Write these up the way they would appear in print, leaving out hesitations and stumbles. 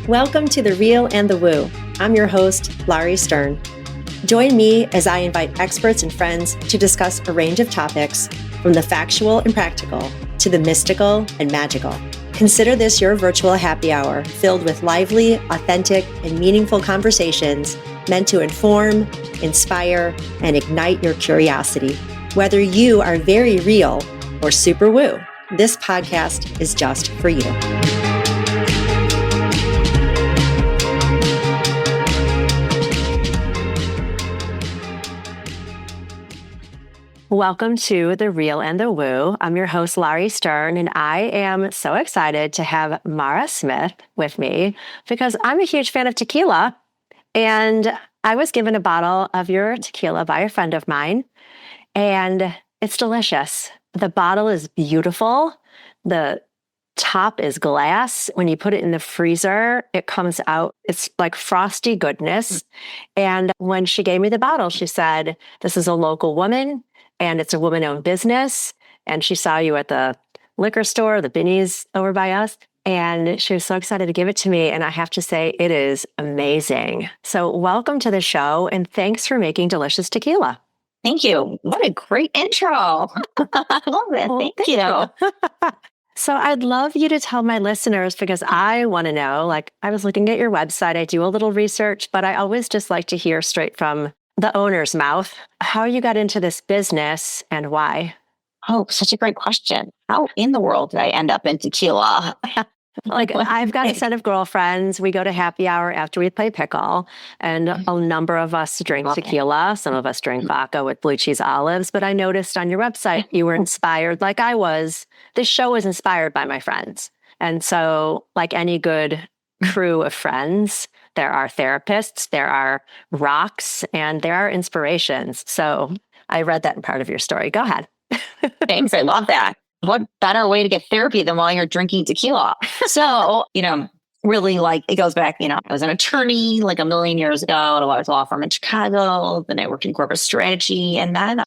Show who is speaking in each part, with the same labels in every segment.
Speaker 1: Welcome to The Real and the Woo. I'm your host, Laurie Stern. Join me as I invite experts and friends to discuss a range of topics, from the factual and practical to the mystical and magical. Consider this your virtual happy hour filled with lively, authentic, and meaningful conversations meant to inform, inspire, and ignite your curiosity. Whether you are very real or super woo, this podcast is just for you. Welcome to The Real and the Woo. I'm your host, Laurie Stern, and I am so excited to have Mara Smith with me because I'm a huge fan of tequila, and I was given a bottle of your tequila by a friend of mine, and it's delicious. The bottle is beautiful. The top is glass. When you put it in the freezer, it comes out, it's like frosty goodness. And when she gave me the bottle, she said, "This is a local woman, and it's a woman-owned business." And she saw you at the liquor store, the Binny's over by us. And she was so excited to give it to me. And I have to say, it is amazing. So welcome to the show. And thanks for making delicious tequila.
Speaker 2: Thank you. What a great intro. I love it.
Speaker 1: Well,
Speaker 2: thank you.
Speaker 1: So I'd love you to tell my listeners, because I want to know, like, I was looking at your website, I do a little research, but I always just like to hear straight from the owner's mouth how you got into this business and why.
Speaker 2: Oh, such a great question. How in the world did I end up in tequila?
Speaker 1: Like, I've got a set of girlfriends. We go to happy hour after we play pickle, and a number of us drink tequila. Some of us drink vodka with blue cheese olives. But I noticed on your website, you were inspired, like I was. This show was inspired by my friends. And so, like any good crew of friends, there are therapists, there are rocks, and there are inspirations. So I read that in part of your story. Go ahead.
Speaker 2: Thanks. I love that. What better way to get therapy than while you're drinking tequila? So, really, like, it goes back, I was an attorney like a million years ago at a large law firm in Chicago. Then I worked in corporate strategy. And then,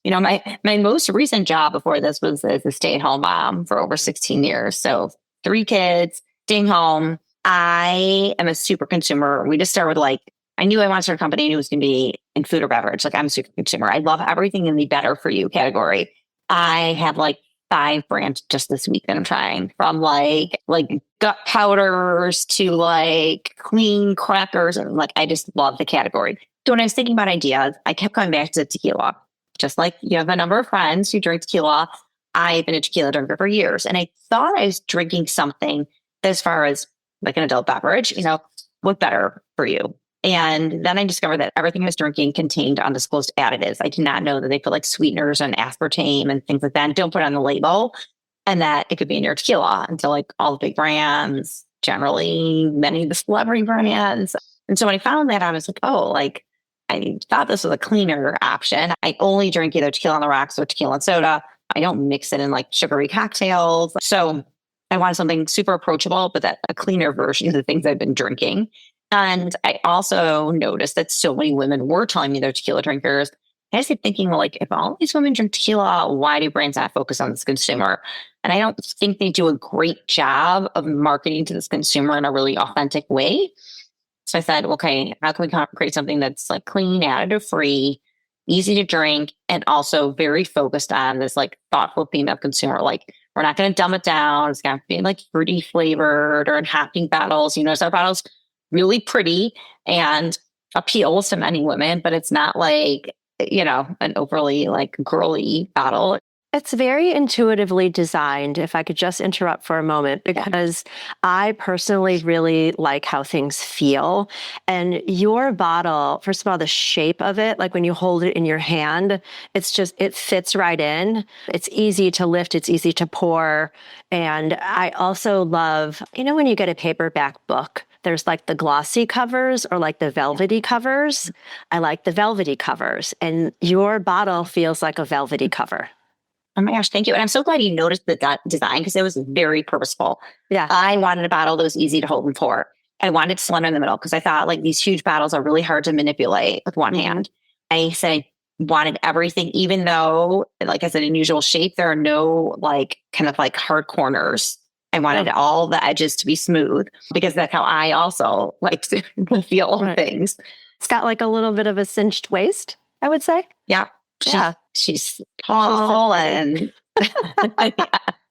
Speaker 2: my most recent job before this was as a stay-at-home mom for over 16 years. So 3 kids, staying home. I am a super consumer. We just started with I knew I wanted to start a company and it was going to be in food or beverage. Like, I'm a super consumer. I love everything in the better for you category. I have 5 brands just this week that I'm trying, from like gut powders to clean crackers. And I just love the category. So when I was thinking about ideas, I kept going back to tequila. Just like you have a number of friends who drink tequila, I've been a tequila drinker for years. And I thought I was drinking something as far as like an adult beverage, what better for you? And then I discovered that everything I was drinking contained undisclosed additives. I did not know that they put sweeteners and aspartame and things like that. And don't put it on the label, and that it could be in your tequila. Until all the big brands, generally many of the celebrity brands. And so when I found that, I was I thought this was a cleaner option. I only drink either tequila on the rocks or tequila and soda. I don't mix it in sugary cocktails. So I wanted something super approachable, but a cleaner version of the things I've been drinking. And I also noticed that so many women were telling me they're tequila drinkers. I just kept thinking, if all these women drink tequila, why do brands not focus on this consumer? And I don't think they do a great job of marketing to this consumer in a really authentic way. So I said, okay, how can we create something that's clean, additive free, easy to drink, and also very focused on this thoughtful female consumer? We're not going to dumb it down. It's going to be fruity flavored or in hot pink bottles. So our bottles really pretty and appeals to many women, but it's not an overly girly bottle.
Speaker 1: It's very intuitively designed, if I could just interrupt for a moment, because I personally really like how things feel. And your bottle, first of all, the shape of it, when you hold it in your hand, it fits right in. It's easy to lift, it's easy to pour. And I also love, when you get a paperback book, there's the glossy covers or the velvety covers. I like the velvety covers, and your bottle feels like a velvety cover.
Speaker 2: Oh my gosh, thank you. And I'm so glad you noticed that design, because it was very purposeful.
Speaker 1: Yeah.
Speaker 2: I wanted a bottle that was easy to hold and pour. I wanted it slender in the middle because I thought these huge bottles are really hard to manipulate with one hand. I said I wanted everything, even though it's an unusual shape, there are no hard corners. I wanted all the edges to be smooth because that's how I also like to feel things.
Speaker 1: It's got like a little bit of a cinched waist, I would say.
Speaker 2: Yeah. She's tall and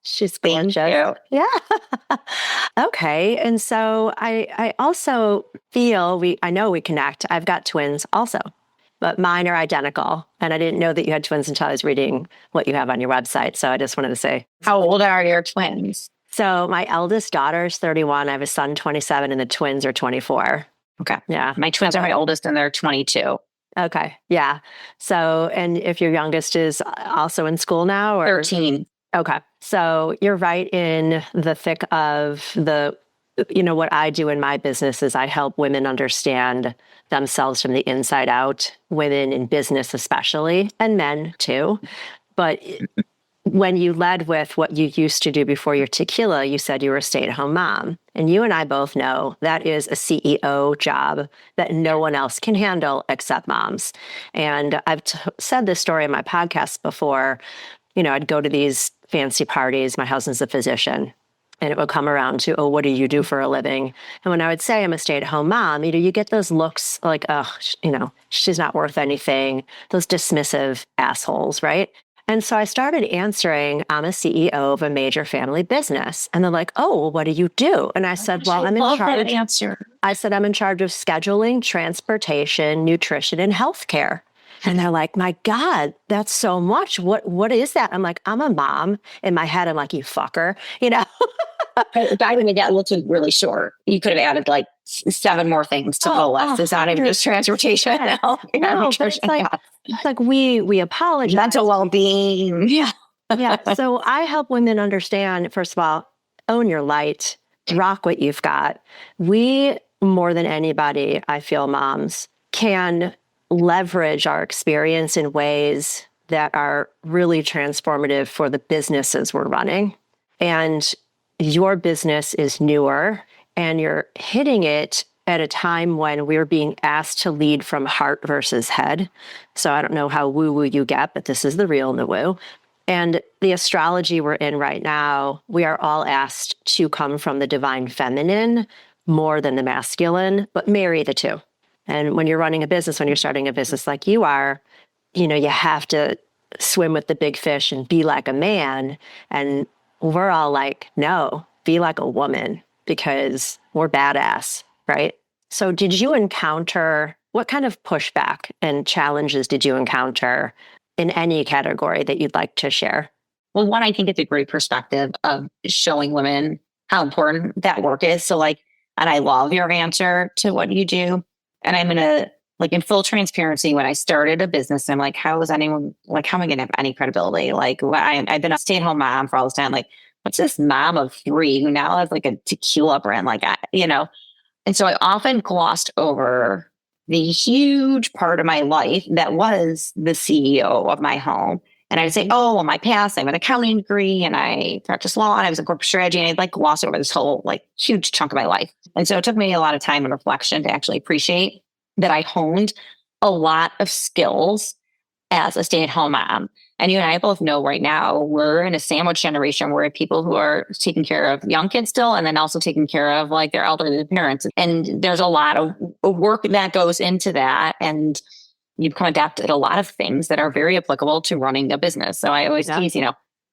Speaker 1: she's gorgeous. Yeah. Okay. And so I also feel I know we connect. I've got twins also, but mine are identical. And I didn't know that you had twins until I was reading what you have on your website. So I just wanted to say.
Speaker 2: How old are your twins?
Speaker 1: So my eldest daughter is 31. I have a son, 27, and the twins are 24.
Speaker 2: Okay.
Speaker 1: Yeah.
Speaker 2: My twins are my oldest and they're 22.
Speaker 1: Okay. Yeah. So, and if your youngest is also in school now? Or?
Speaker 2: 13.
Speaker 1: Okay. So you're right in the thick of what I do in my business is I help women understand themselves from the inside out, women in business especially, and men too. But when you led with what you used to do before your tequila, you said you were a stay-at-home mom. And you and I both know that is a CEO job that no one else can handle except moms. And I've said this story in my podcast before. I'd go to these fancy parties. My husband's a physician. And it would come around to, oh, what do you do for a living? And when I would say I'm a stay-at-home mom, you get those looks like, oh, she's not worth anything. Those dismissive assholes, right? And so I started answering, I'm a CEO of a major family business. And they're like, oh, well, what do you do? And I said, well, I'm in charge.
Speaker 2: That answer.
Speaker 1: I said, I'm in charge of scheduling, transportation, nutrition, and healthcare. And they're like, my God, that's so much. What is that? I'm like, I'm a mom. In my head, I'm like, you fucker,
Speaker 2: I mean, that looks really short. You could have added like 7 more things to the list. It's not even just transportation.
Speaker 1: No, it's like we apologize.
Speaker 2: Mental well-being. Yeah.
Speaker 1: Yeah. So I help women understand, first of all, own your light, rock what you've got. We, more than anybody, I feel moms, can leverage our experience in ways that are really transformative for the businesses we're running. And your business is newer and you're hitting it at a time when we're being asked to lead from heart versus head. So I don't know how woo-woo you get, but this is the real woo. And the astrology we're in right now, we are all asked to come from the divine feminine more than the masculine, but marry the two. And when you're running a business, when you're starting a business like you are, you have to swim with the big fish and be like a man. And we're all like, no, be like a woman because we're badass, right? So did you encounter, what kind of pushback and challenges did you encounter in any category that you'd like to share?
Speaker 2: Well, one, I think it's a great perspective of showing women how important that work is. So and I love your answer to what you do. And I'm going to, in full transparency, when I started a business, I'm like, how am I going to have any credibility? I've been a stay-at-home mom for all this time. What's this mom of 3 who now has a tequila brand? And so I often glossed over the huge part of my life that was the CEO of my home. And I'd say, oh, well, my past, I have an accounting degree and I practiced law and I was in corporate strategy. And I'd gloss over this whole huge chunk of my life. And so it took me a lot of time and reflection to actually appreciate that I honed a lot of skills as a stay-at-home mom. And you and I both know right now we're in a sandwich generation where people who are taking care of young kids still, and then also taking care of their elderly parents. And there's a lot of work that goes into that. And you've come adapted a lot of things that are very applicable to running a business. So I always tease,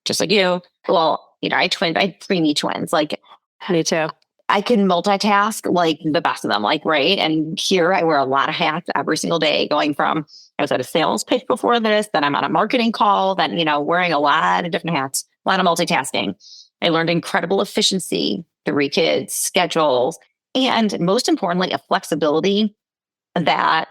Speaker 2: just like you, I had preemie twins.
Speaker 1: Me too.
Speaker 2: I can multitask the best of them, right? And here I wear a lot of hats every single day, going from, I was at a sales pitch before this, then I'm on a marketing call, then, wearing a lot of different hats, a lot of multitasking. I learned incredible efficiency, 3 kids, schedules, and most importantly, a flexibility that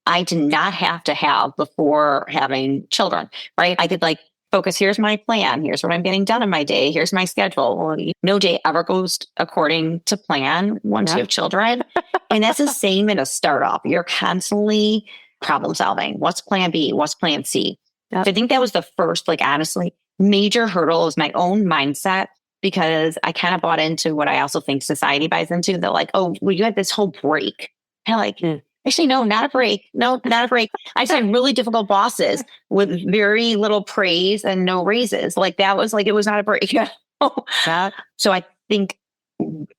Speaker 2: I did not have to have before having children, right? I could focus, here's my plan, here's what I'm getting done in my day, here's my schedule. Well, no day ever goes according to plan once you have children. And that's the same in a startup. You're constantly problem solving. What's plan B? What's plan C? Yep. So I think that was the first, honestly, major hurdle is my own mindset, because I kind of bought into what I also think society buys into. They're like, oh, well, you had this whole break. And actually, no, not a break. No, not a break. I just had really difficult bosses with very little praise and no raises. That was it was not a break. So I think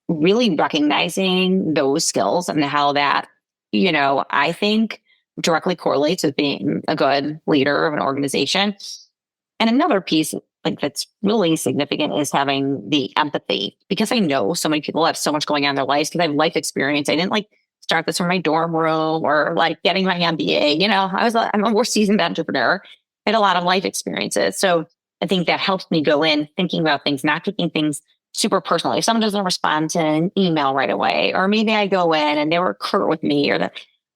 Speaker 2: really recognizing those skills and how that, I think directly correlates with being a good leader of an organization. And another piece like that's really significant is having the empathy, because I know so many people have so much going on in their lives because I have life experience. I didn't like start this from my dorm room or like getting my MBA. I'm a more seasoned entrepreneur. I had a lot of life experiences. So I think that helps me go in thinking about things, not taking things super personally. If someone doesn't respond to an email right away, or maybe I go in and they were curt with me,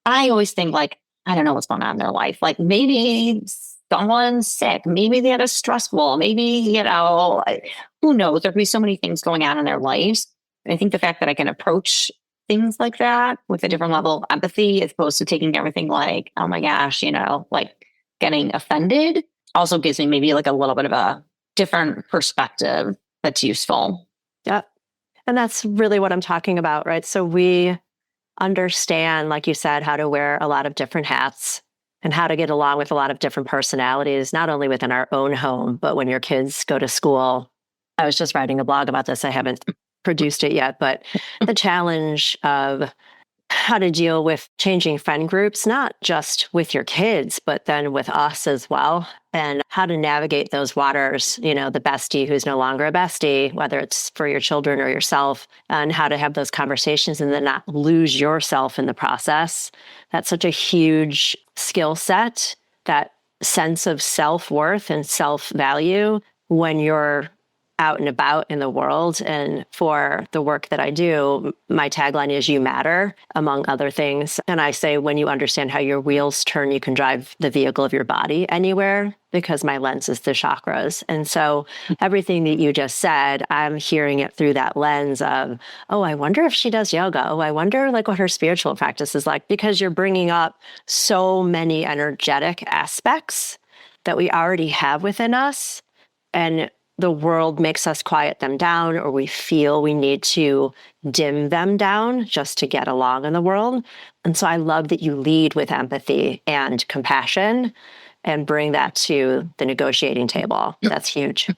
Speaker 2: I always think like, I don't know what's going on in their life. Like maybe someone's sick. Maybe they had a stressful, maybe, who knows? There could be so many things going on in their lives. And I think the fact that I can approach things like that with a different level of empathy, as opposed to taking everything like, oh my gosh, like getting offended, also gives me maybe like a little bit of a different perspective that's useful.
Speaker 1: Yeah. And that's really what I'm talking about, right? So we understand, like you said, how to wear a lot of different hats and how to get along with a lot of different personalities, not only within our own home, but when your kids go to school. I was just writing a blog about this. I haven't produced it yet, but the challenge of how to deal with changing friend groups, not just with your kids, but then with us as well, and how to navigate those waters, the bestie who's no longer a bestie, whether it's for your children or yourself, and how to have those conversations and then not lose yourself in the process. That's such a huge skill set, that sense of self-worth and self-value when you're out and about in the world. And for the work that I do, my tagline is "You matter," among other things. And I say, when you understand how your wheels turn, you can drive the vehicle of your body anywhere, because my lens is the chakras. And so everything that you just said, I'm hearing it through that lens of, oh, I wonder if she does yoga. Oh, I wonder like what her spiritual practice is like, because you're bringing up so many energetic aspects that we already have within us. And the world makes us quiet them down, or we feel we need to dim them down just to get along in the world. And so I love that you lead with empathy and compassion and bring that to the negotiating table. That's huge.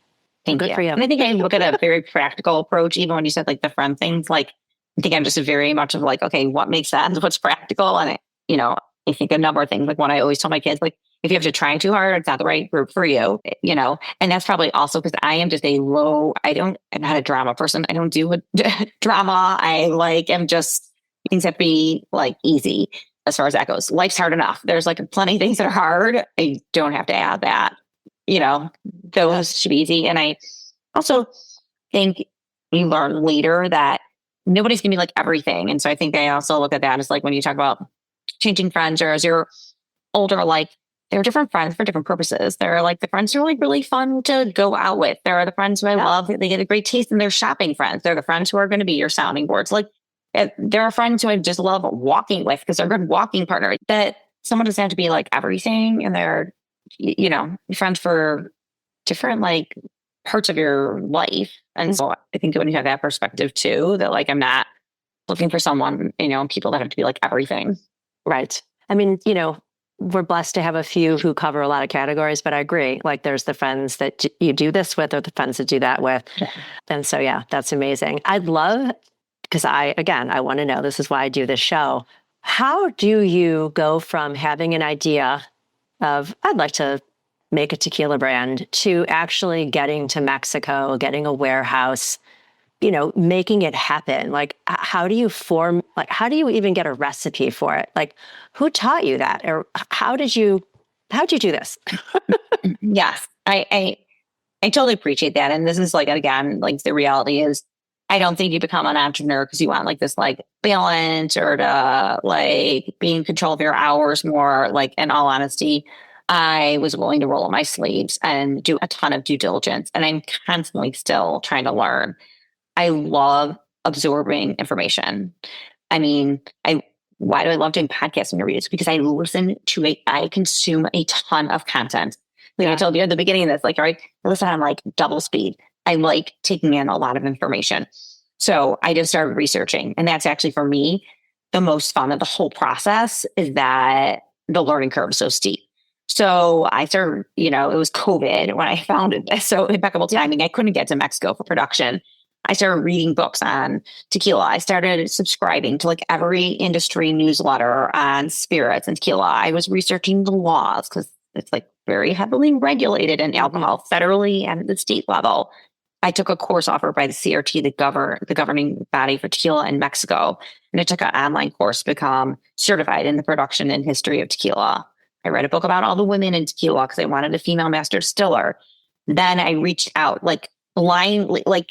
Speaker 2: Thank
Speaker 1: Good
Speaker 2: you.
Speaker 1: for you.
Speaker 2: And I think I look at a very practical approach, even when you said like the friend things, like I think I'm just very much of like, okay, what makes sense? What's practical? And I think a number of things, like when I always tell my kids, like, if you have to try too hard, it's not the right group for you, and that's probably also because I am just I'm not a drama person. I don't do drama. I'm just, things have to be like easy as far as that goes. Life's hard enough. There's like plenty of things that are hard. I don't have to add that, those should be easy. And I also think you learn later that nobody's gonna be like everything. And so I think I also look at that as like, when you talk about changing friends, or as you're older, like, there are different friends for different purposes. There are like the friends who are like really fun to go out with. There are the friends who I love. They get a great taste in their shopping friends. They're the friends who are going to be your sounding boards. Like there are friends who I just love walking with because they're a good walking partner. That someone doesn't have to be like everything. And they're, friends for different like parts of your life. And so I think when you have that perspective too, that like, I'm not looking for someone, people that have to be like everything.
Speaker 1: Right. I mean, we're blessed to have a few who cover a lot of categories, but I agree. Like there's the friends that you do this with, or the friends that do that with. Yeah. And so, yeah, that's amazing. I'd love, because I want to know, this is why I do this show. How do you go from having an idea of, I'd like to make a tequila brand, to actually getting to Mexico, getting a warehouse, making it happen? Like, how do you even get a recipe for it? Like, who taught you that? Or how'd you do this?
Speaker 2: Yes, I totally appreciate that. And this is like, again, like the reality is, I don't think you become an entrepreneur because you want like this like balance, or to like be in control of your hours more. Like, in all honesty, I was willing to roll up my sleeves and do a ton of due diligence. And I'm constantly still trying to learn. I love absorbing information. I mean, why do I love doing podcast interviews? Because I consume a ton of content. Like I told you at the beginning of this, like, all right, listen, I'm like double speed. I like taking in a lot of information. So I just started researching. And that's actually, for me, the most fun of the whole process, is that the learning curve is so steep. So I started, it was COVID when I founded this. So impeccable timing. I couldn't get to Mexico for production. I started reading books on tequila. I started subscribing to like every industry newsletter on spirits and tequila. I was researching the laws because it's like very heavily regulated in alcohol federally and at the state level. I took a course offered by the CRT, the governing body for tequila in Mexico. And I took an online course to become certified in the production and history of tequila. I read a book about all the women in tequila because I wanted a female master distiller. Then I reached out like blindly, like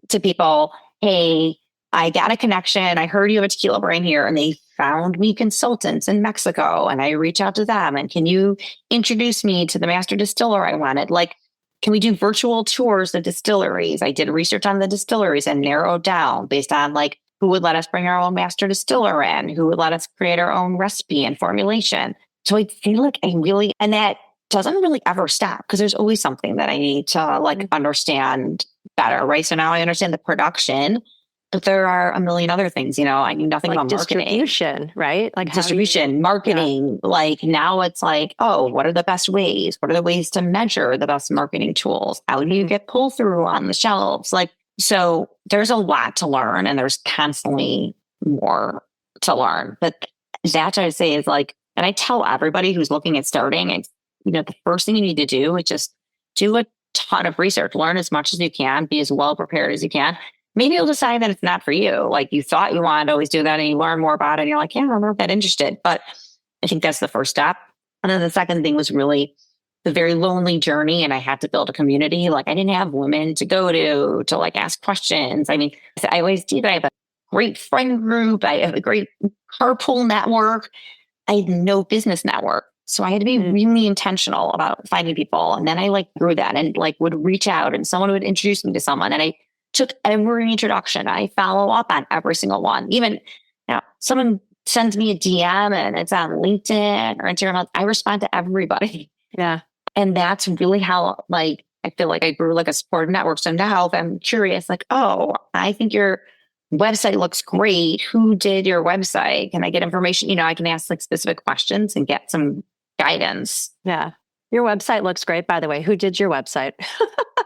Speaker 2: to people, hey, I got a connection. I heard you have a tequila brand here, and they found me consultants in Mexico. And I reached out to them. And can you introduce me to the master distiller I wanted? Like, can we do virtual tours of distilleries? I did research on the distilleries and narrowed down based on like who would let us bring our own master distiller in, who would let us create our own recipe and formulation. So I feel like and that doesn't really ever stop because there's always something that I need to like understand better, right? So now I understand the production, but there are a million other things, I knew nothing
Speaker 1: like
Speaker 2: about marketing.
Speaker 1: Distribution, right? Like
Speaker 2: distribution, marketing. Yeah. Like now it's like, oh, what are the best ways? What are the ways to measure the best marketing tools? How do you get pull through on the shelves? Like, so there's a lot to learn and there's constantly more to learn. But that's what I say is like, and I tell everybody who's looking at starting, the first thing you need to do is just do a ton of research, learn as much as you can, be as well prepared as you can. Maybe you'll decide that it's not for you. Like you thought you wanted to always do that and you learn more about it. And you're like, yeah, I'm not that interested. But I think that's the first step. And then the second thing was really the very lonely journey. And I had to build a community. Like I didn't have women to go to like ask questions. I mean, I always do that. I have a great friend group. I have a great carpool network. I had no business network. So I had to be really intentional about finding people. And then I like grew that and like would reach out and someone would introduce me to someone. And I took every introduction. I follow up on every single one. Even someone sends me a DM and it's on LinkedIn or Instagram. I respond to everybody.
Speaker 1: Yeah.
Speaker 2: And that's really how like I feel like I grew like a supportive network. So now if I'm curious, like, oh, I think your website looks great. Who did your website? Can I get information? I can ask like specific questions and get some guidance.
Speaker 1: Yeah. Your website looks great, by the way. Who did your website?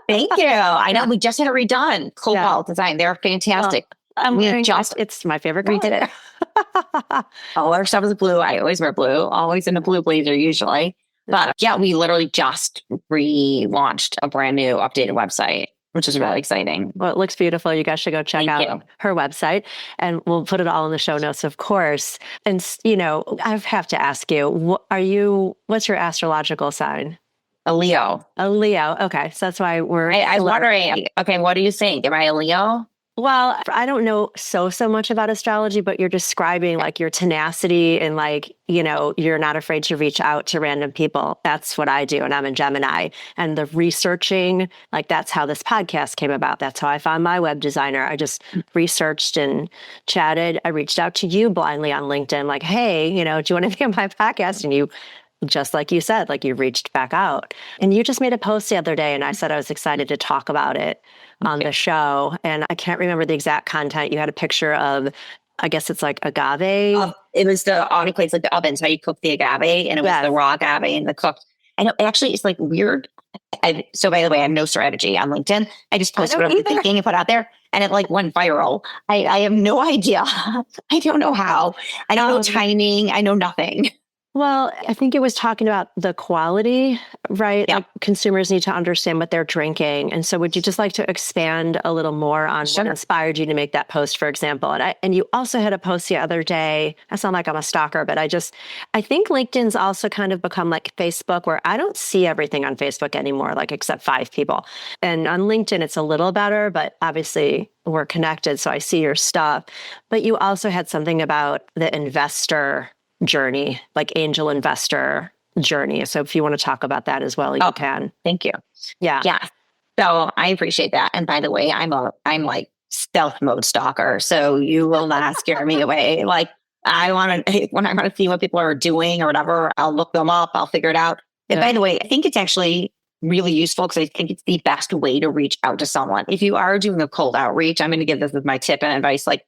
Speaker 2: Thank you. I know we just had it redone. Cobalt design. They're fantastic.
Speaker 1: It's my favorite color.
Speaker 2: We did it. All our stuff is blue. I always wear blue, always in a blue blazer usually. But yeah, we literally just relaunched a brand new updated website, which is really exciting.
Speaker 1: Well, it looks beautiful. You guys should go check out her website and we'll put it all in the show notes, of course. And, I have to ask you, what's your astrological sign?
Speaker 2: A Leo.
Speaker 1: A Leo. Okay. So that's why
Speaker 2: I'm wondering, okay, what do you think? Am I a Leo?
Speaker 1: Well, I don't know so much about astrology, but you're describing like your tenacity and like, you're not afraid to reach out to random people. That's what I do. And I'm a Gemini. And the researching, like that's how this podcast came about. That's how I found my web designer. I just researched and chatted. I reached out to you blindly on LinkedIn, like, hey, do you want to be on my podcast? And you, just like you said, like you reached back out. And you just made a post the other day and I said I was excited to talk about it on the show. And I can't remember the exact content. You had a picture of, I guess it's like agave.
Speaker 2: It was the autoclaves, like the ovens, how you cook the agave, and it was the raw agave and the cooked. And it actually, it's like weird. So by the way, I have no strategy on LinkedIn. I just posted what I'm thinking and put out there, and it like went viral. I have no idea. I don't know how. I don't know timing. I know nothing.
Speaker 1: Well, I think it was talking about the quality, right?
Speaker 2: Yeah.
Speaker 1: Like consumers need to understand what they're drinking. And so would you just like to expand a little more on what inspired you to make that post, for example? And you also had a post the other day. I sound like I'm a stalker, but I think LinkedIn's also kind of become like Facebook, where I don't see everything on Facebook anymore, like except 5 people. And on LinkedIn, it's a little better, but obviously we're connected. So I see your stuff. But you also had something about the investor journey, like angel investor journey. So if you want to talk about that as well, you can.
Speaker 2: Thank you.
Speaker 1: Yeah.
Speaker 2: Yeah. So I appreciate that. And by the way, I'm like stealth mode stalker. So you will not scare me away. Like when I want to see what people are doing or whatever, I'll look them up. I'll figure it out. And by the way, I think it's actually really useful because I think it's the best way to reach out to someone. If you are doing a cold outreach, I'm going to give this as my tip and advice. Like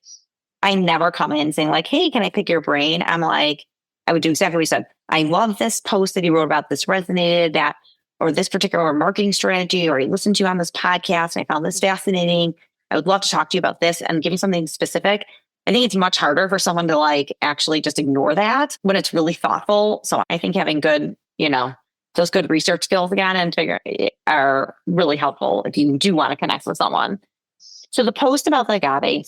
Speaker 2: I never come in saying like, hey, can I pick your brain? I'm like, I would do exactly what you said. I love this post that you wrote about this resonated, that, or this particular marketing strategy, or you listened to on this podcast and I found this fascinating. I would love to talk to you about this and give you something specific. I think it's much harder for someone to like actually just ignore that when it's really thoughtful. So I think having good, those good research skills again and figure are really helpful if you do want to connect with someone. So the post about the agave,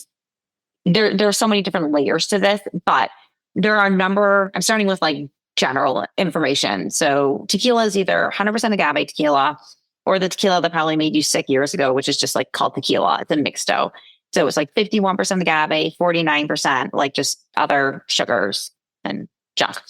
Speaker 2: there are so many different layers to this, but there are a number. I'm starting with like general information. So tequila is either 100% agave tequila or the tequila that probably made you sick years ago, which is just like called tequila. It's a mixto. So it's like 51% agave, 49% like just other sugars and junk.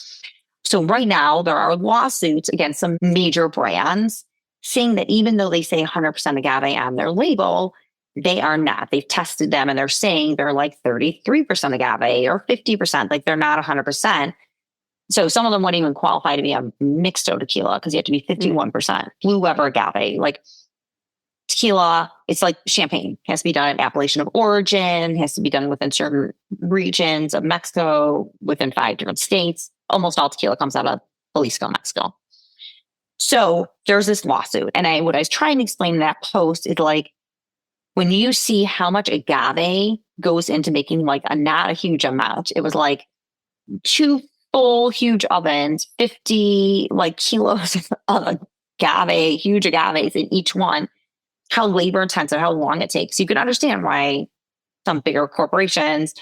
Speaker 2: So right now there are lawsuits against some major brands saying that even though they say 100% agave on their label, they are not. They've tested them and they're saying they're like 33% agave or 50%, like they're not 100%. So some of them wouldn't even qualify to be a mixto tequila because you have to be 51% blue weber agave. Like tequila, it's like champagne. It has to be done in appellation of origin, has to be done within certain regions of Mexico, within 5 different states. Almost all tequila comes out of Jalisco, Mexico. So there's this lawsuit. And what I was trying to explain in that post is like, when you see how much agave goes into making like not a huge amount, it was like 2 full huge ovens, 50 like kilos of agave, huge agaves in each one, how labor intensive, how long it takes. You can understand why some bigger corporations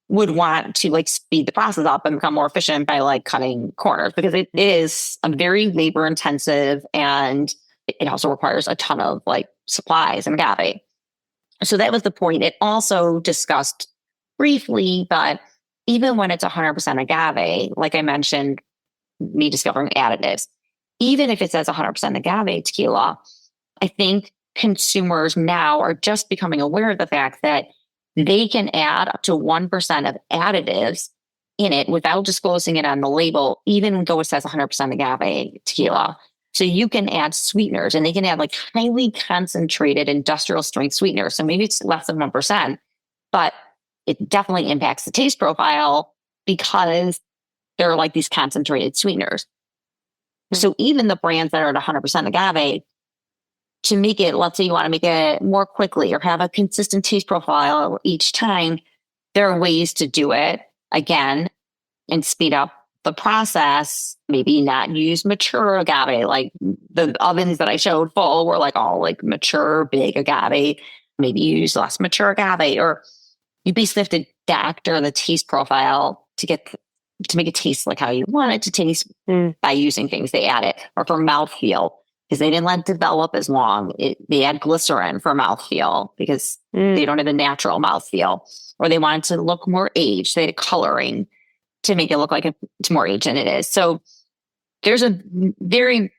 Speaker 2: would want to like speed the process up and become more efficient by like cutting corners, because it is a very labor intensive and it also requires a ton of like supplies and agave. So that was the point. It also discussed briefly, but even when it's 100% agave, like I mentioned, me discovering additives, even if it says 100% agave tequila, I think consumers now are just becoming aware of the fact that they can add up to 1% of additives in it without disclosing it on the label, even though it says 100% agave tequila. So you can add sweeteners, and they can add like highly concentrated industrial strength sweeteners. So maybe it's less than 1%, but it definitely impacts the taste profile because they're like these concentrated sweeteners. So even the brands that are at 100% agave, to make it, let's say you want to make it more quickly or have a consistent taste profile each time, there are ways to do it again and speed up the process. Maybe not use mature agave. Like the ovens that I showed full were like all like mature, big agave. Maybe use less mature agave, or you basically have to doctor the taste profile to make it taste like how you want it to taste by using things they added. Or for mouthfeel, because they didn't let it develop as long, they add glycerin for mouthfeel because they don't have a natural mouthfeel. Or they wanted to look more aged, they had coloring to make it look like it's more aged than it is. So there's a very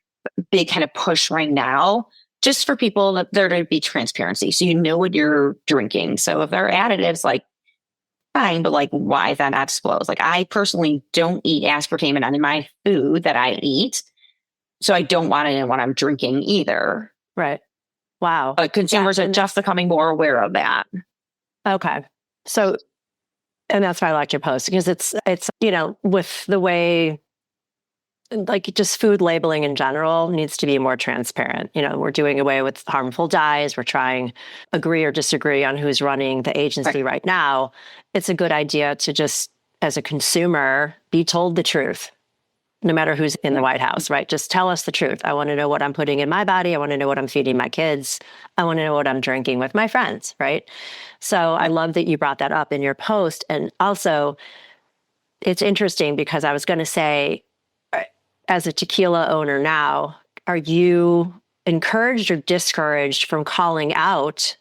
Speaker 2: big kind of push right now just for people that there to be transparency. So you know what you're drinking. So if there are additives, like fine, but like why is that not disclosed? Like I personally don't eat aspartame in my food that I eat. So I don't want it in what I'm drinking either.
Speaker 1: Right. Wow.
Speaker 2: But consumers are just becoming more aware of that.
Speaker 1: Okay. So, and that's why I liked your post, because it's, with the way, like just food labeling in general needs to be more transparent. We're doing away with harmful dyes. We're trying agree or disagree on who's running the agency right now. It's a good idea to just, as a consumer, be told the truth. No matter who's in the White House, right? Just tell us the truth. I want to know what I'm putting in my body. I want to know what I'm feeding my kids. I want to know what I'm drinking with my friends, right? So I love that you brought that up in your post. And also, it's interesting because I was going to say, as a tequila owner now, are you encouraged or discouraged from calling out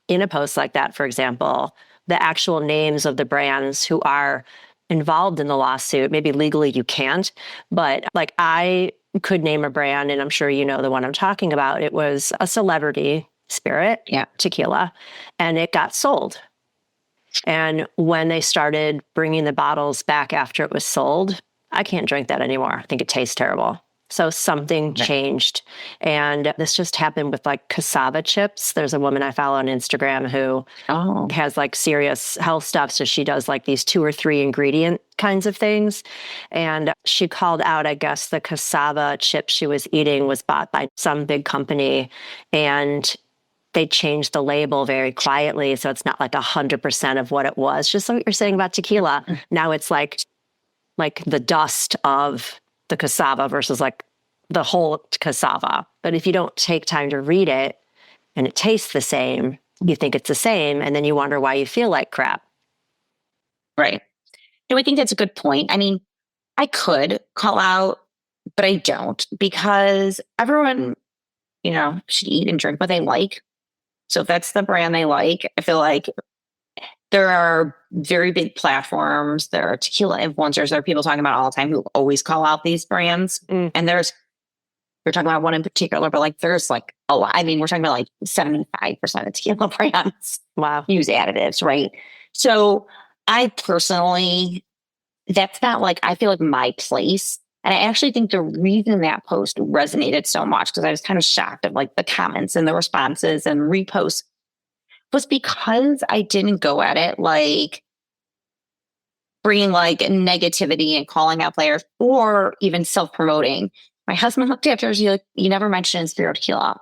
Speaker 1: in a post like that, for example, the actual names of the brands who are involved in the lawsuit? Maybe legally you can't, but like I could name a brand, and I'm sure you know the one I'm talking about. It was a celebrity spirit, tequila, and it got sold. And when they started bringing the bottles back after it was sold, I can't drink that anymore. I think it tastes terrible. So something changed. And this just happened with like cassava chips. There's a woman I follow on Instagram who has like serious health stuff. So she does like these 2 or 3 ingredient kinds of things. And she called out, I guess, the cassava chip she was eating was bought by some big company. And they changed the label very quietly. So it's not like 100% of what it was. Just like what you're saying about tequila. Now it's like the dust of the cassava versus like the whole cassava. But if you don't take time to read it and it tastes the same, you think it's the same. And then you wonder why you feel like crap.
Speaker 2: Right. No, I think that's a good point. I mean, I could call out, but I don't, because everyone, should eat and drink what they like. So if that's the brand they like, I feel like there are very big platforms. There are tequila influencers. There are people talking about all the time who always call out these brands. And we're talking about one in particular, but like there's like a lot. I mean, we're talking about like 75% of tequila brands use additives, right? So I personally, that's not like, I feel like my place. And I actually think the reason that post resonated so much, because I was kind of shocked at like the comments and the responses and reposts, was because I didn't go at it like bringing like negativity and calling out players or even self-promoting. My husband looked after us. Like, you never mentioned Inspiro Tequila.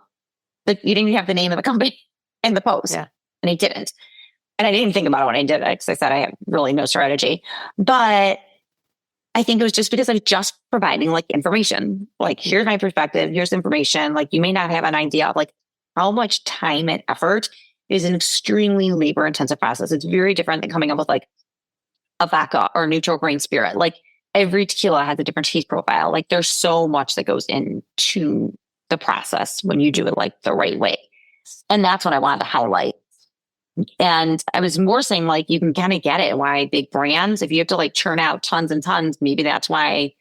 Speaker 2: Like, you didn't even have the name of the company in the post.
Speaker 1: Yeah.
Speaker 2: And he didn't. And I didn't think about it when I did it, because I said I have really no strategy. But I think it was just because I was just providing like information. Like, here's my perspective. Here's information. Like, you may not have an idea of like how much time and effort is an extremely labor intensive process. It's very different than coming up with like a vodka or neutral grain spirit. Like, every tequila has a different taste profile. Like, there's so much that goes into the process when you do it like the right way. And that's what I wanted to highlight. And I was more saying like, you can kind of get it why big brands, if you have to like churn out tons and tons, maybe that's why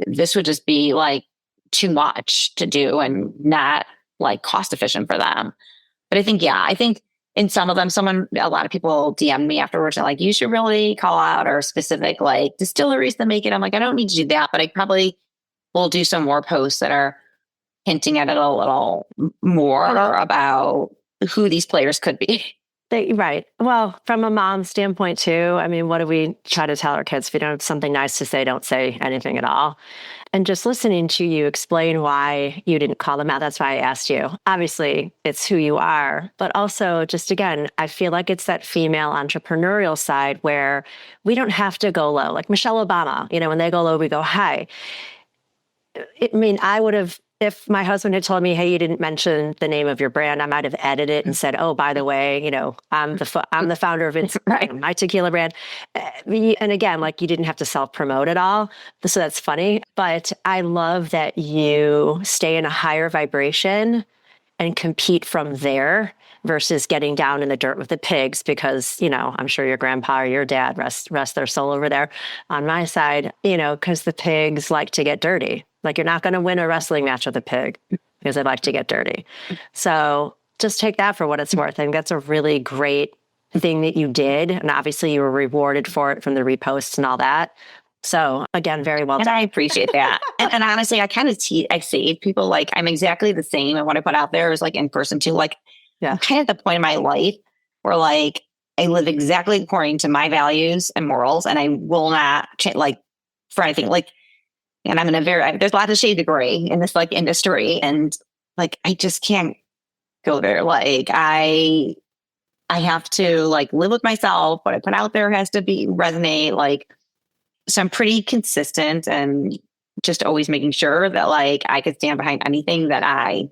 Speaker 2: this would just be like too much to do and not like cost efficient for them. But I think in some of them, a lot of people DM me afterwards and like, you should really call out our specific like distilleries that make it. I'm like, I don't need to do that, but I probably will do some more posts that are hinting at it a little more about who these players could be.
Speaker 1: Right. Well, from a mom standpoint too, I mean, what do we try to tell our kids? If you don't have something nice to say, don't say anything at all. And just listening to you explain why you didn't call them out. That's why I asked you. Obviously, it's who you are, but also just again, I feel like it's that female entrepreneurial side where we don't have to go low. Like Michelle Obama, when they go low, we go high. I mean, I would have, if my husband had told me, hey, you didn't mention the name of your brand, I might have added it and said, oh, by the way, I'm the founder of my tequila brand. And again, like, you didn't have to self-promote at all. So that's funny. But I love that you stay in a higher vibration and compete from there versus getting down in the dirt with the pigs, because, I'm sure your grandpa or your dad, rest their soul over there on my side, because the pigs like to get dirty. Like, you're not going to win a wrestling match with a pig because they like to get dirty. So just take that for what it's worth. I think that's a really great thing that you did. And obviously you were rewarded for it from the reposts and all that. So again, very well done.
Speaker 2: And I appreciate that. and honestly, I kind of I save people. Like, I'm exactly the same. And what I put out there is like in person too. Like, I'm kind of at the point in my life where like I live exactly according to my values and morals, and I will not change like for anything. Like, and I'm in there's lots of shades of gray in this like industry, and like I just can't go there. Like, I have to like live with myself. What I put out there has to resonate. Like, so I'm pretty consistent and just always making sure that like I could stand behind anything that I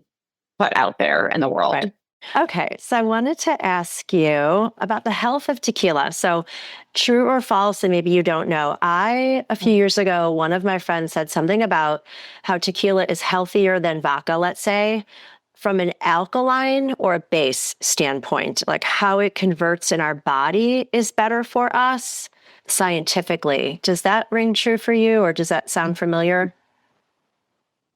Speaker 2: put out there in the world.
Speaker 1: Right. Okay, so I wanted to ask you about the health of tequila. So, true or false, and maybe you don't know, a few years ago, one of my friends said something about how tequila is healthier than vodka, let's say, from an alkaline or a base standpoint, like how it converts in our body is better for us scientifically. Does that ring true for you, or does that sound familiar?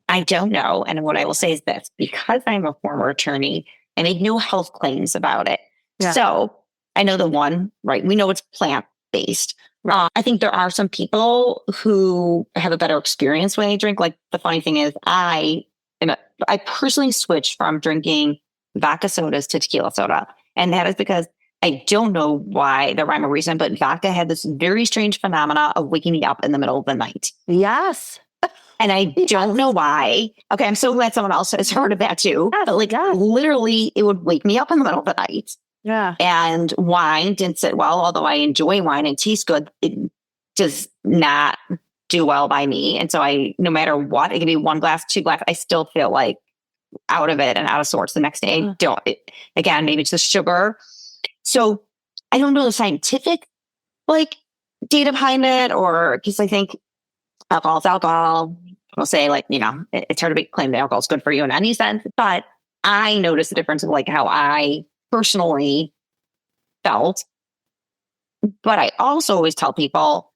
Speaker 2: I don't know. And what I will say is this, because I'm a former attorney, I made no health claims about it. Yeah. So I know the one, right? We know it's plant-based. Right. I think there are some people who have a better experience when they drink. Like, the funny thing is I personally switched from drinking vodka sodas to tequila soda. And that is because I don't know why the rhyme or reason, but vodka had this very strange phenomena of waking me up in the middle of the night.
Speaker 1: Yes.
Speaker 2: And I don't know why. Okay, I'm so glad someone else has heard of that too.
Speaker 1: Yes,
Speaker 2: But like literally, it would wake me up in the middle of the night.
Speaker 1: Yeah.
Speaker 2: And wine didn't sit well, although I enjoy wine and tastes good. It does not do well by me. And so no matter what, it can be 1 glass, 2 glass, I still feel like out of it and out of sorts the next day. Again, maybe it's the sugar. So I don't know the scientific like data behind it, or because I think alcohol is alcohol. I'll say like, it's hard to claim that alcohol is good for you in any sense, but I noticed the difference of like how I personally felt. But I also always tell people,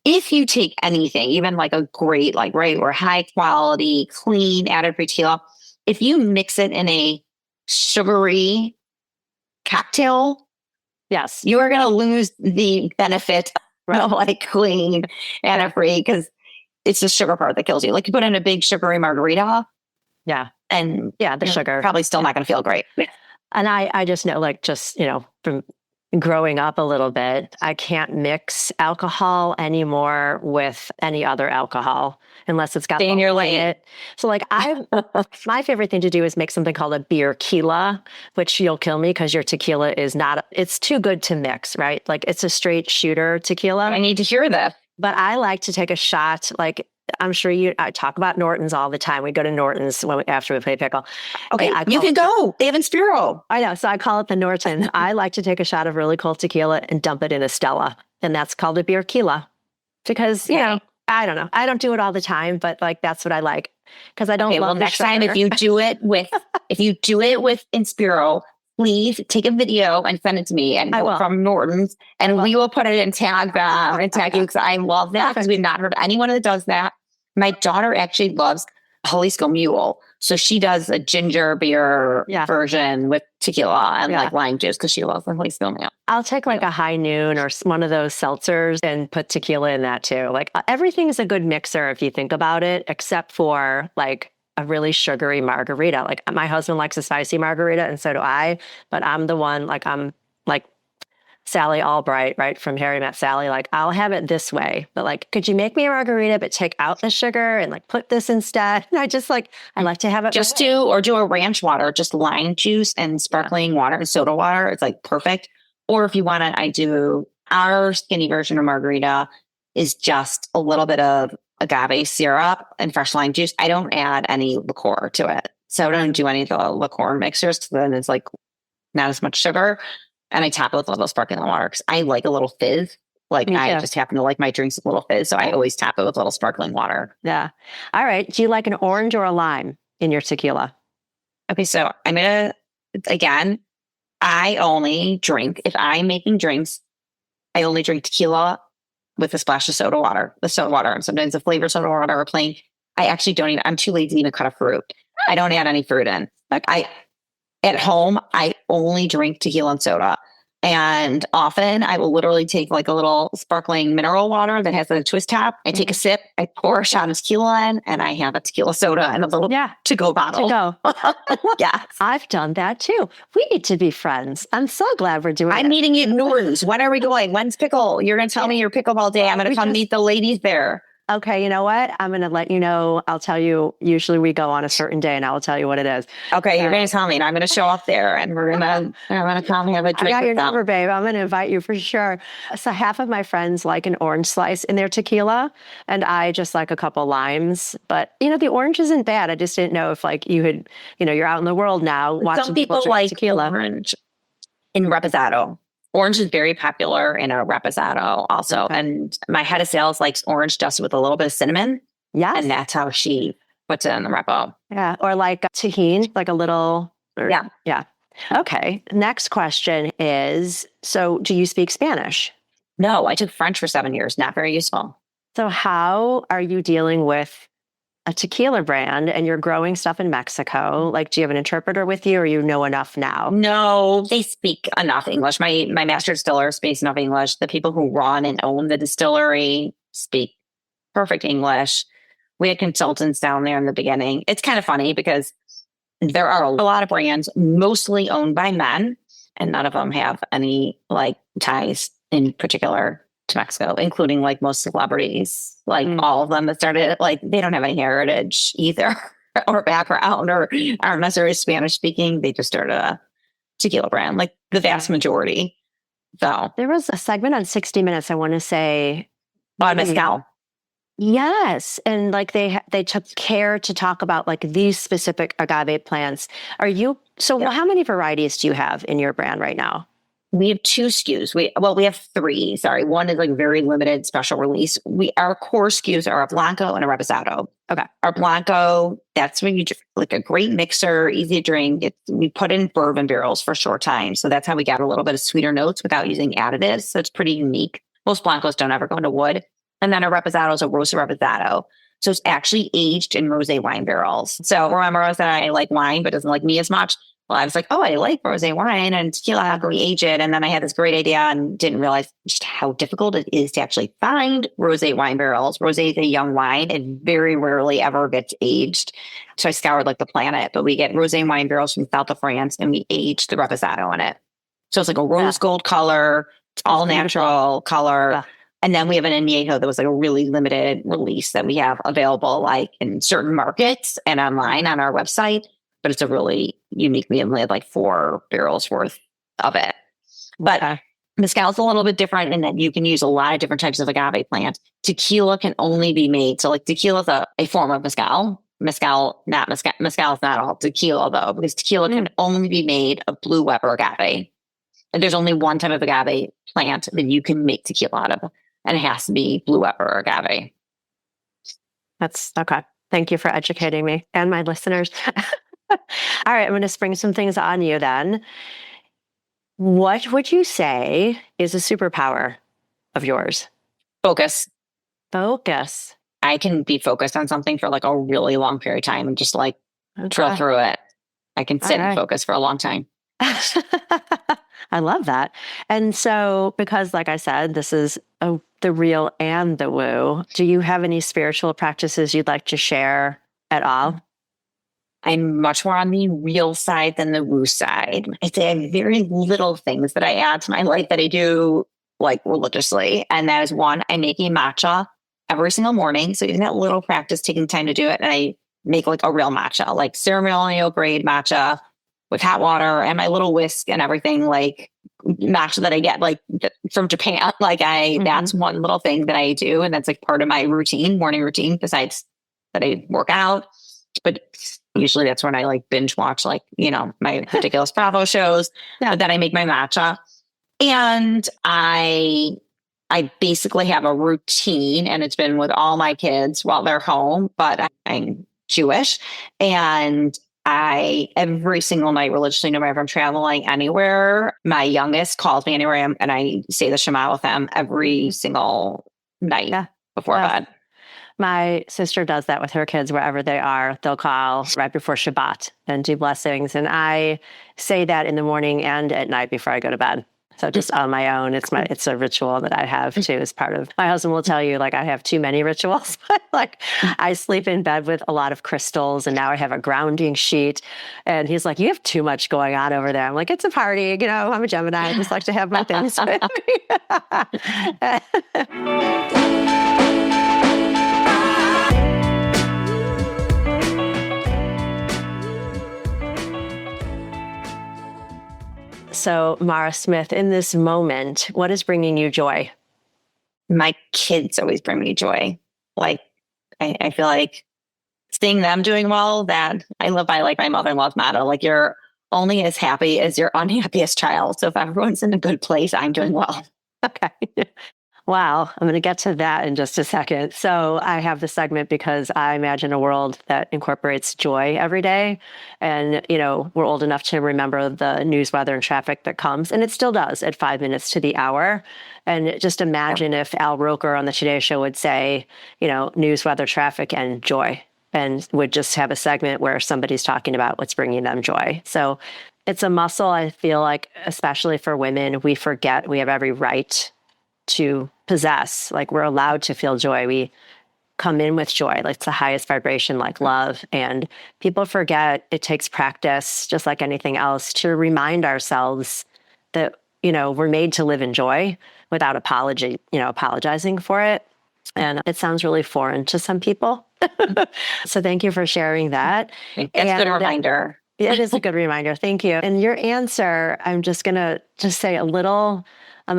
Speaker 2: if you take anything, even like a great, like right or high quality, clean added free tequila, if you mix it in a sugary cocktail,
Speaker 1: Yes,
Speaker 2: you are going to lose the benefit of like clean added free, because it's the sugar part that kills you. Like you put in a big sugary margarita.
Speaker 1: Yeah.
Speaker 2: And
Speaker 1: the sugar
Speaker 2: probably still not going to feel great.
Speaker 1: And I just know, like, from growing up a little bit, I can't mix alcohol anymore with any other alcohol unless it's got
Speaker 2: Stay in your lane.
Speaker 1: it. So like my favorite thing to do is make something called a beer tequila, which you'll kill me because your tequila is not, it's too good to mix, right? Like it's a straight shooter tequila.
Speaker 2: I need to hear that.
Speaker 1: But I like to take a shot, like I'm sure I talk about Norton's all the time. We go to Norton's after we play pickle.
Speaker 2: Okay, you can go. They have Inspiro.
Speaker 1: I know. So I call it the Norton. I like to take a shot of really cold tequila and dump it in a Stella. And that's called a beer tequila. Because, I don't know. I don't do it all the time, but like that's what I like. Because I don't love
Speaker 2: well, next time if you do it with Inspiro, please take a video and send it to me and from Norton's, and we will put it and tag them and tag you, because I love that, because we've not heard anyone that does that. My daughter actually loves Jalisco Mule, so she does a ginger beer version with tequila and like lime juice, because she loves the Jalisco Mule.
Speaker 1: I'll take like a High Noon or one of those seltzers and put tequila in that too. Like everything's a good mixer if you think about it, except for like a really sugary margarita. Like my husband likes a spicy margarita and so do I, but I'm the one, like I'm like Sally Albright, right? From Harry Met Sally. Like I'll have it this way, but like, could you make me a margarita, but take out the sugar and like put this instead? And I like to have it.
Speaker 2: Do a ranch water, just lime juice and sparkling water and soda water. It's like perfect. Or if you want it, I do our skinny version of margarita is just a little bit of agave syrup and fresh lime juice. I don't add any liqueur to it. So I don't do any of the liqueur mixers, because then it's like not as much sugar. And I top it with a little sparkling water, because I like a little fizz. Like I just happen to like my drinks with a little fizz. So I always top it with a little sparkling water.
Speaker 1: Yeah. All right. Do you like an orange or a lime in your tequila?
Speaker 2: Okay. So I only drink, if I'm making drinks, I only drink tequila with a splash of soda water, and sometimes a flavored soda water or plain. I actually don't even, I'm too lazy to even cut a fruit. I don't add any fruit in. Like at home, I only drink tequila and soda. And often I will literally take like a little sparkling mineral water that has a twist top. I take a sip, I pour a shot of tequila in, and I have a tequila soda and a little to-go bottle.
Speaker 1: Yeah. I've done that too. We need to be friends. I'm so glad we're doing it.
Speaker 2: I'm meeting you at Norton's. When are we going? When's pickle? You're going to tell me your pickleball day. I'm going to come meet the ladies there.
Speaker 1: Okay, you know what? I'm going to let you know. I'll tell you. Usually we go on a certain day, and I will tell you what it is.
Speaker 2: Okay, you're going to tell me, and I'm going to show up there, and I'm going to come have a drink.
Speaker 1: I got your number, babe. I'm going to invite you for sure. So half of my friends like an orange slice in their tequila, and I just like a couple limes. But the orange isn't bad. I just didn't know if like you had, you're out in the world now watching
Speaker 2: some people like
Speaker 1: tequila.
Speaker 2: Orange in reposado. Orange is very popular in a reposado also. Okay. And my head of sales likes orange dusted with a little bit of cinnamon.
Speaker 1: Yes.
Speaker 2: And that's how she puts it in the repo.
Speaker 1: Yeah. Or like tahini, like a little.
Speaker 2: Yeah.
Speaker 1: Yeah. Okay. Next question is, so do you speak Spanish?
Speaker 2: No, I took French for 7 years. Not very useful.
Speaker 1: So how are you dealing with a tequila brand and you're growing stuff in Mexico? Like, do you have an interpreter with you, or you know enough now?
Speaker 2: No, they speak enough English. My master distiller speaks enough English. The people who run and own the distillery speak perfect English. We had consultants down there in the beginning. It's kind of funny because there are a lot of brands mostly owned by men, and none of them have any like ties in particular to Mexico, including like most celebrities, like
Speaker 1: Mm.
Speaker 2: all of them that started, like they don't have any heritage either or background or aren't necessarily Spanish speaking. They just started a tequila brand, like the vast majority. So,
Speaker 1: There was a segment on 60 Minutes, I want to say.
Speaker 2: mezcal.
Speaker 1: Yes, and like they took care to talk about like these specific agave plants. How many varieties do you have in your brand right now?
Speaker 2: We have two SKUs. We have three. Sorry, one is like very limited special release. Our core SKUs are a blanco and a reposado.
Speaker 1: Okay.
Speaker 2: Our blanco, that's when you like a great mixer, easy to drink. We put in bourbon barrels for short time, so that's how we got a little bit of sweeter notes without using additives. So it's pretty unique. Most blancos don't ever go into wood. And then a reposado is a rosa reposado. So it's actually aged in rosé wine barrels. So remember that I like wine, but doesn't like me as much. Well, I was like, oh, I like rosé wine and tequila, how can we age it? And then I had this great idea and didn't realize just how difficult it is to actually find rosé wine barrels. Rosé is a young wine and very rarely ever gets aged. So I scoured like the planet, but we get rosé wine barrels from south of France and we age the reposado in it. So it's like a rose gold color. It's all natural color. Yeah. And then we have an añejo that was like a really limited release that we have available like in certain markets and online on our website. But it's a really unique, we only had like 4 barrels worth of it. But mezcal is a little bit different in that you can use a lot of different types of agave plant. Tequila can only be made. So like tequila is a form of mezcal. Mezcal is not all tequila though, because tequila can only be made of blue Weber agave. And there's only one type of agave plant that you can make tequila out of. And it has to be blue Weber agave.
Speaker 1: That's okay. Thank you for educating me and my listeners. All right, I'm going to spring some things on you then. What would you say is a superpower of yours?
Speaker 2: Focus.
Speaker 1: Focus.
Speaker 2: I can be focused on something for like a really long period of time and just like drill through it. I can sit and focus for a long time.
Speaker 1: I love that. And so, because like I said, this is the real and the woo, do you have any spiritual practices you'd like to share at all?
Speaker 2: I'm much more on the real side than the woo side. I'd say I have very little things that I add to my life that I do like religiously. And that is one, I make a matcha every single morning. So even that little practice, taking time to do it. And I make like a real matcha, like ceremonial grade matcha with hot water and my little whisk and everything, like matcha that I get like from Japan. Like that's one little thing that I do. And that's like part of my routine, morning routine, besides that I work out. But usually that's when I like binge watch, like, my ridiculous Bravo shows. But then I make my matcha. And I basically have a routine, and it's been with all my kids while they're home, but I'm Jewish. And every single night religiously, no matter if I'm traveling anywhere, my youngest calls me anywhere I am, and I say the Shema with them every single night before bed.
Speaker 1: My sister does that with her kids wherever they are. They'll call right before Shabbat and do blessings. And I say that in the morning and at night before I go to bed. So just on my own, it's a ritual that I have too as part of. My husband will tell you like I have too many rituals, but like I sleep in bed with a lot of crystals, and now I have a grounding sheet. And he's like, "You have too much going on over there." I'm like, "It's a party, I'm a Gemini. I just like to have my things with me." So, Mara Smith, in this moment, what is bringing you joy?
Speaker 2: My kids always bring me joy. Like, I feel like seeing them doing well, that I live by like my mother-in-law's motto, like you're only as happy as your unhappiest child. So if everyone's in a good place, I'm doing well.
Speaker 1: Okay. Wow. I'm going to get to that in just a second. So I have this segment because I imagine a world that incorporates joy every day. And, we're old enough to remember the news, weather, and traffic that comes. And it still does at 5 minutes to the hour. And just imagine if Al Roker on the Today Show would say, news, weather, traffic, and joy, and would just have a segment where somebody's talking about what's bringing them joy. So it's a muscle, I feel like, especially for women, we forget we have every right to possess. Like we're allowed to feel joy. We come in with joy. Like it's the highest vibration, like love. And people forget it takes practice, just like anything else, to remind ourselves that we're made to live in joy without apologizing for it. And it sounds really foreign to some people. So thank you for sharing that.
Speaker 2: That's a good reminder.
Speaker 1: It is a good reminder. Thank you. And your answer, I'm just going to say I'm going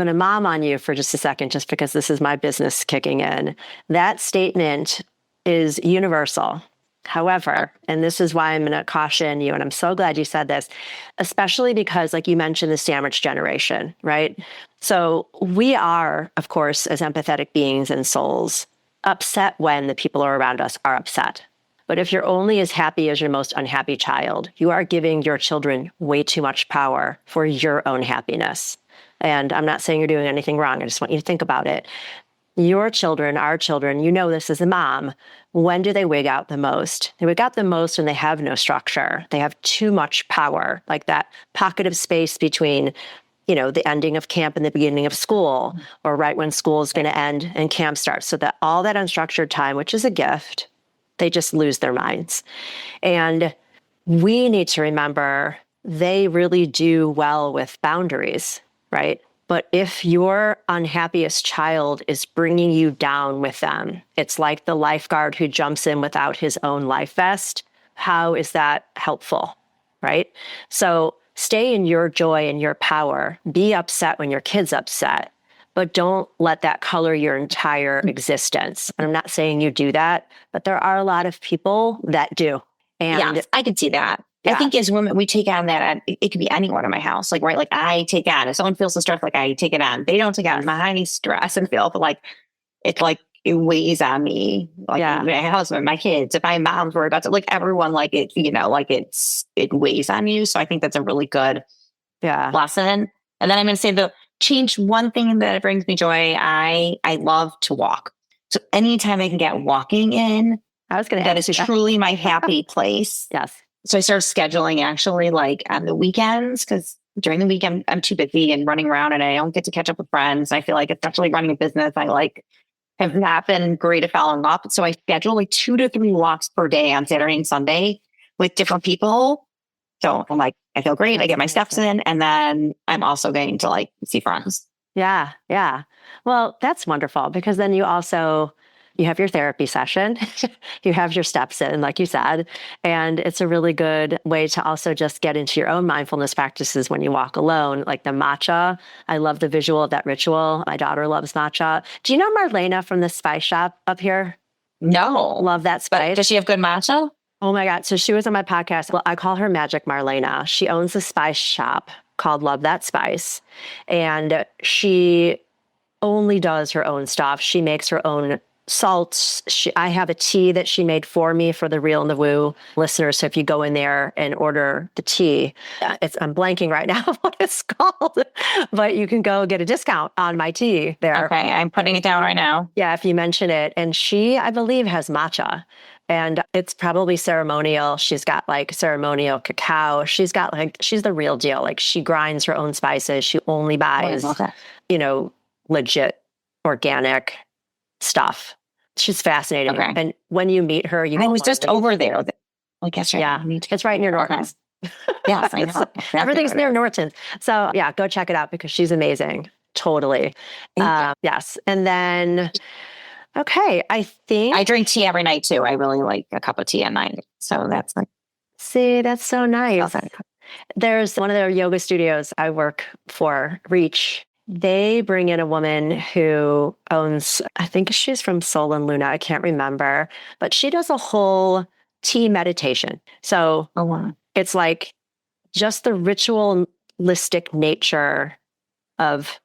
Speaker 1: to mom on you for just a second, just because this is my business kicking in. That statement is universal. However, and this is why I'm going to caution you, and I'm so glad you said this, especially because, like you mentioned, the sandwich generation, right? So we are, of course, as empathetic beings and souls, upset when the people around us are upset. But if you're only as happy as your most unhappy child, you are giving your children way too much power for your own happiness. And I'm not saying you're doing anything wrong. I just want you to think about it. Your children, our children, this as a mom, when do they wig out the most? They wig out the most when they have no structure. They have too much power, like that pocket of space between, the ending of camp and the beginning of school, or right when school is going to end and camp starts. So that all that unstructured time, which is a gift, they just lose their minds. And we need to remember they really do well with boundaries, right? But if your unhappiest child is bringing you down with them, it's like the lifeguard who jumps in without his own life vest. How is that helpful, right? So stay in your joy and your power. Be upset when your kid's upset, but don't let that color your entire existence. And I'm not saying you do that, but there are a lot of people that do. And
Speaker 2: yeah, I could see that.
Speaker 1: Yeah.
Speaker 2: I think as women, we take on that. It could be anyone in my house. Like, right. Like I take on, if someone feels the stress, like I take it on. They don't take on my stress and feel, but like, it's like, it weighs on me. Like my husband, my kids, if my mom's worried about it, like everyone, like it, like it weighs on you. So I think that's a really good lesson. And then I'm going to say change one thing that brings me joy. I love to walk. So anytime I can get walking in, that is truly my happy place.
Speaker 1: Yes.
Speaker 2: So I started scheduling actually like on the weekends, because during the week I'm too busy and running around and I don't get to catch up with friends. I feel like, especially running a business, I have not been great at following up. So I schedule like 2 to 3 walks per day on Saturday and Sunday with different people. So I'm like, I feel great. I get my steps in, and then I'm also going to see friends.
Speaker 1: Yeah. Yeah. Well, that's wonderful, because then you have your therapy session, you have your steps in, like you said, and it's a really good way to also just get into your own mindfulness practices when you walk alone, like the matcha. I love the visual of that ritual. My daughter loves matcha. Do you know Marlena from the spice shop up here?
Speaker 2: No.
Speaker 1: Love that spice.
Speaker 2: But does she have good matcha?
Speaker 1: Oh my God. So she was on my podcast. Well, I call her Magic Marlena. She owns a spice shop called Love That Spice. And she only does her own stuff. She makes her own salts. I have a tea that she made for me for the Real and the Woo listeners. So if you go in there and order the tea, I'm blanking right now of what it's called, but you can go get a discount on my tea there.
Speaker 2: Okay, I'm putting it down right now.
Speaker 1: Yeah, if you mention it. And she, I believe, has matcha. And it's probably ceremonial. She's got ceremonial cacao. She's the real deal. She grinds her own spices. She only buys, legit organic stuff. She's fascinating. Okay. And when you meet her,
Speaker 2: I was just over there. Yesterday.
Speaker 1: Yeah. It's right near Norton's.
Speaker 2: Yes, I know.
Speaker 1: Everything's near Norton's. So yeah, go check it out because she's amazing. Totally. Yes. And then, okay, I think
Speaker 2: I drink tea every night too. I really like a cup of tea at night. So that's
Speaker 1: see, that's so nice. There's one of their yoga studios I work for, Reach. They bring in a woman who owns, I think she's from Sol and Luna. I can't remember, but she does a whole tea meditation. So it's just the ritualistic nature of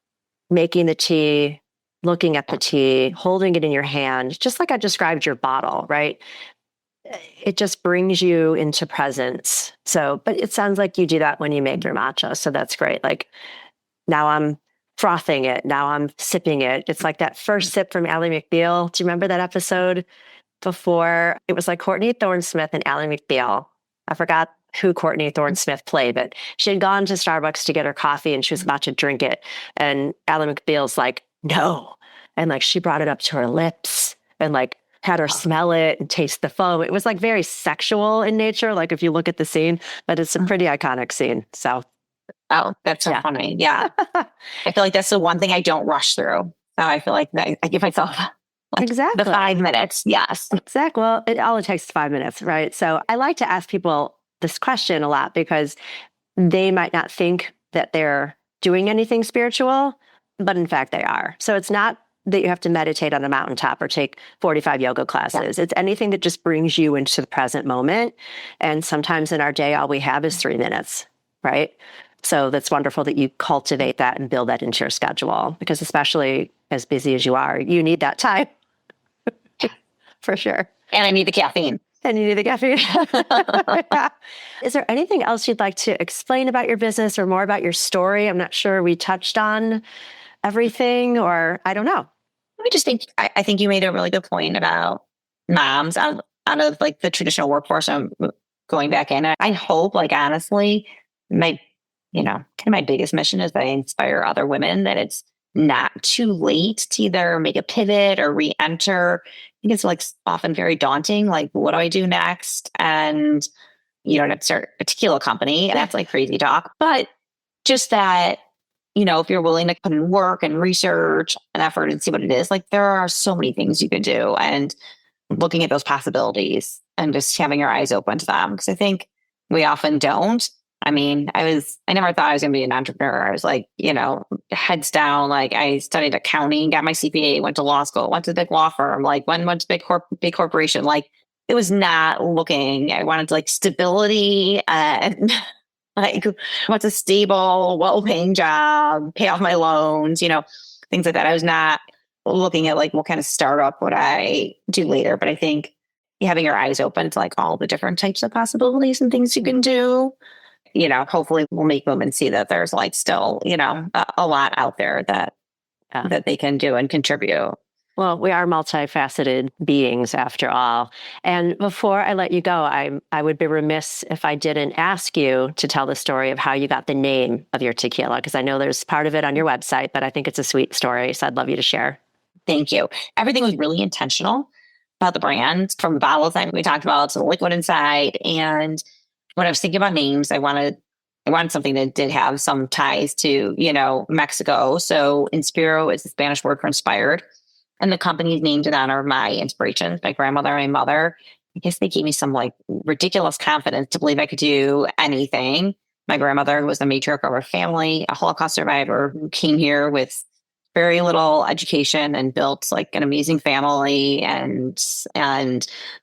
Speaker 1: making the tea, looking at the tea, holding it in your hand, just like I described your bottle, right? It just brings you into presence. So, but it sounds like you do that when you make your matcha. So that's great. Now I'm frothing it. Now I'm sipping it. It's like that first sip from Ally McBeal. Do you remember that episode before? It was Courtney Thorne-Smith and Ally McBeal. I forgot who Courtney Thorne-Smith played, but she had gone to Starbucks to get her coffee and she was about to drink it. And Ally McBeal's no. And she brought it up to her lips and had her smell it and taste the foam. It was very sexual in nature. If you look at the scene, but it's a pretty iconic scene. So
Speaker 2: Oh, that's so
Speaker 1: Yeah.
Speaker 2: funny. Yeah. I feel like that's the one thing I don't rush through. So I feel like I give myself like the
Speaker 1: Exactly.
Speaker 2: 5 minutes. Yes.
Speaker 1: Exactly. Well, it takes 5 minutes, right? So I like to ask people this question a lot because they might not think that they're doing anything spiritual, but in fact they are. So it's not that you have to meditate on a mountaintop or take 45 yoga classes. It's anything that just brings you into the present moment. And sometimes in our day, all we have is 3 minutes, right? So that's wonderful that you cultivate that and build that into your schedule because especially as busy as you are, you need that time for sure.
Speaker 2: And I need the caffeine.
Speaker 1: And you need the caffeine. Yeah. Is there anything else you'd like to explain about your business or more about your story? I'm not sure we touched on everything, or I don't know.
Speaker 2: I just think I think you made a really good point about moms out of like the traditional workforce. I'm going back in. I hope, like honestly, my kind of my biggest mission is that I inspire other women that it's not too late to either make a pivot or re-enter. I think it's like often very daunting. Like, what do I do next? And you don't have to start a tequila company. That's like crazy talk. But just that, if you're willing to put in work and research and effort and see what it is, like there are so many things you can do. And looking at those possibilities and just having your eyes open to them. Because I think we often don't. I mean, I never thought I was going to be an entrepreneur. I was like, heads down. Like I studied accounting, got my CPA, went to law school, went to a big law firm, like went to big corporation. Like it was not looking, I wanted like stability and like what's a stable, well-paying job, pay off my loans, things like that. I was not looking at like what kind of startup would I do later. But I think having your eyes open to like all the different types of possibilities and things you can do, hopefully will make women see that there's like still, a lot out there that they can do and contribute.
Speaker 1: Well, we are multifaceted beings after all. And before I let you go, I would be remiss if I didn't ask you to tell the story of how you got the name of your tequila, because I know there's part of it on your website, but I think it's a sweet story. So I'd love you to share.
Speaker 2: Thank you. Everything was really intentional about the brand, from the bottle that we talked about to the liquid inside. And when I was thinking about names, I wanted something that did have some ties to, Mexico. So Inspiro is the Spanish word for inspired. And the company's named in honor of my inspirations, my grandmother and my mother. I guess they gave me some like ridiculous confidence to believe I could do anything. My grandmother was the matriarch of our family, a Holocaust survivor who came here with very little education and built like an amazing family and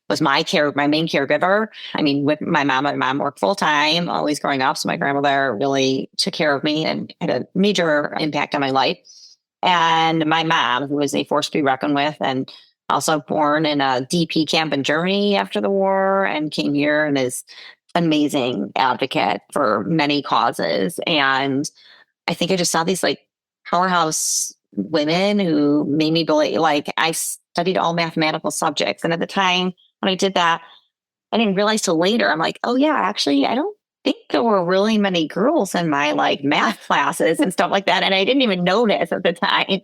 Speaker 2: was my main caregiver. I mean, with my mom worked full time, always growing up. So my grandmother really took care of me and had a major impact on my life. And my mom, who was a force to be reckoned with, and also born in a DP camp in Germany after the war and came here and is an amazing advocate for many causes. And I think I just saw these like powerhouse women who made me believe, like I studied all mathematical subjects. And at the time when I did that, I didn't realize till later, I'm like, oh yeah, actually, I don't think there were really many girls in my like math classes and stuff like that. And I didn't even notice at the time.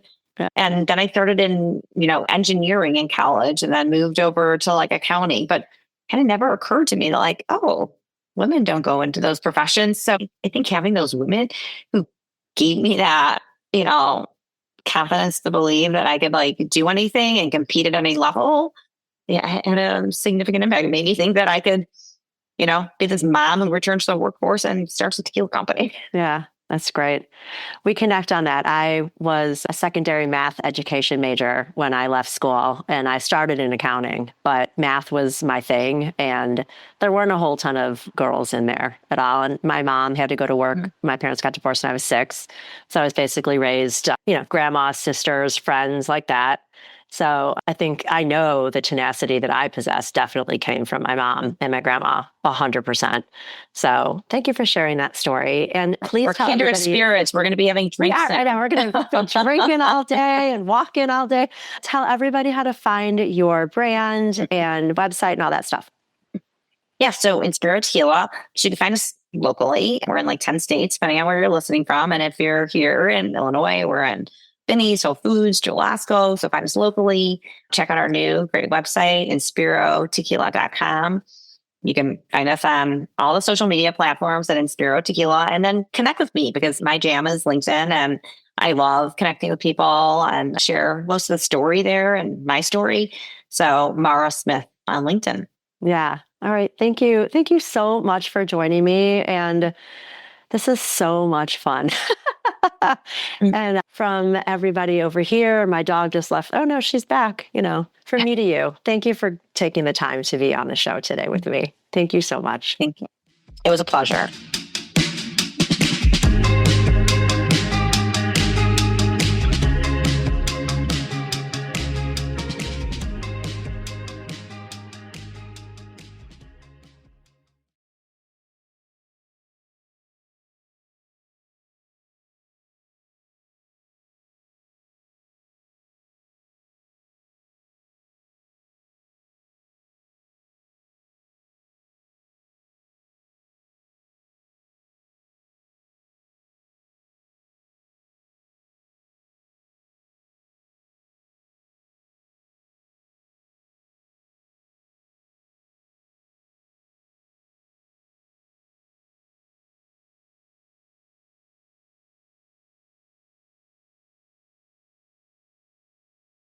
Speaker 2: And then I started in, engineering in college and then moved over to like accounting, but kind of never occurred to me that like, oh, women don't go into those professions. So I think having those women who gave me that, confidence to believe that I could like do anything and compete at any level, had a significant impact. It made me think that I could, be this mom who returns to the workforce and starts a tequila company.
Speaker 1: Yeah, that's great. We connect on that. I was a secondary math education major when I left school, and I started in accounting, but math was my thing. And there weren't a whole ton of girls in there at all. And my mom had to go to work. Mm-hmm. My parents got divorced when I was 6. So I was basically raised, grandma, sisters, friends like that. So I think I know the tenacity that I possess definitely came from my mom and my grandma, 100%. So thank you for sharing that story. And please
Speaker 2: we're kindred spirits. We're going to be having drinks.
Speaker 1: I know. We're going to be drinking all day and walking all day. Tell everybody how to find your brand and website and all that stuff.
Speaker 2: Yeah. So Inspiro Tequila, you can find us locally. We're in like 10 states, depending on where you're listening from. And if you're here in Illinois, we're in Benny's, Whole Foods, Jewel-Osco. So find us locally. Check out our new great website, inspirotequila.com. You can find us on all the social media platforms at Inspiro Tequila, and then connect with me because my jam is LinkedIn, and I love connecting with people and share most of the story there and my story. So Mara Smith on LinkedIn.
Speaker 1: Yeah. All right. Thank you. Thank you so much for joining me. And this is so much fun. And from everybody over here, my dog just left. Oh no, she's back. From me to you. Thank you for taking the time to be on the show today with me. Thank you so much.
Speaker 2: Thank you. It was a pleasure.